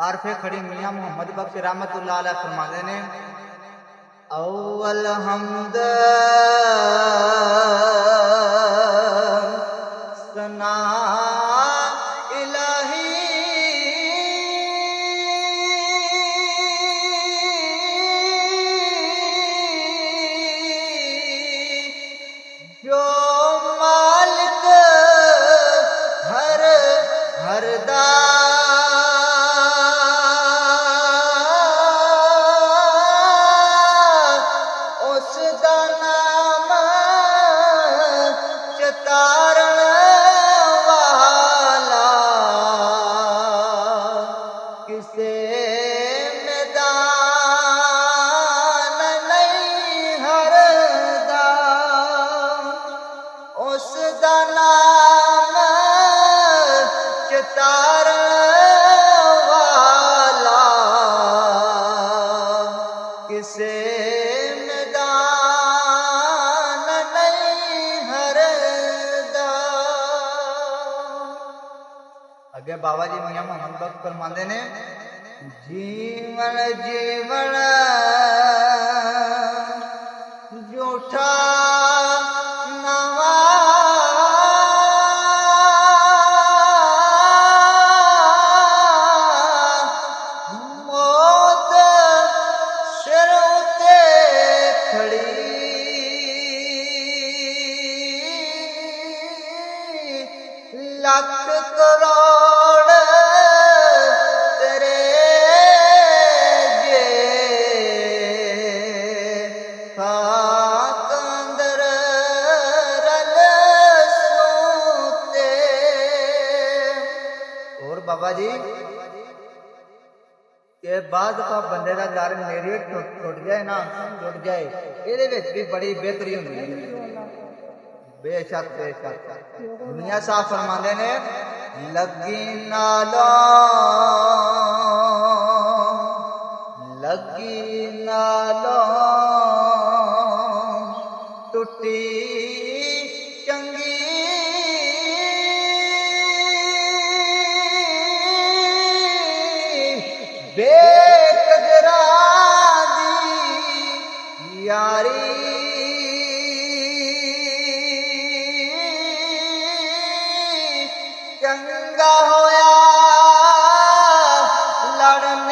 आरफे खड़ी मियाँ मोहम्मद बख्श रहमतुल्लाह अलैह फरमाते ने अव्वल हमद सना इलाही जो मालिक हर हरदा तारण वाला किसे मैदान नहीं हरदा उस दा नाम तारण वाला किसे अगे बाबा जी मियाँ मोहम्मद बख्श फरमाते ने जीवन जीवन झूठा नवा मौत सिर उते खड़ी लख करोड़ तेरे जे खाक अंदर रल सूते। और बाबा जी के बाद का बंदे का घर मेरी टुट जाए ना टुट जाए ये भी बड़ी बेहतरी होंगी है। बेशक बेशक मियाँ साहब फरमाते ने लगी नालों टुटी चंगी बेकदरा दी यारी चंगा होया लड़न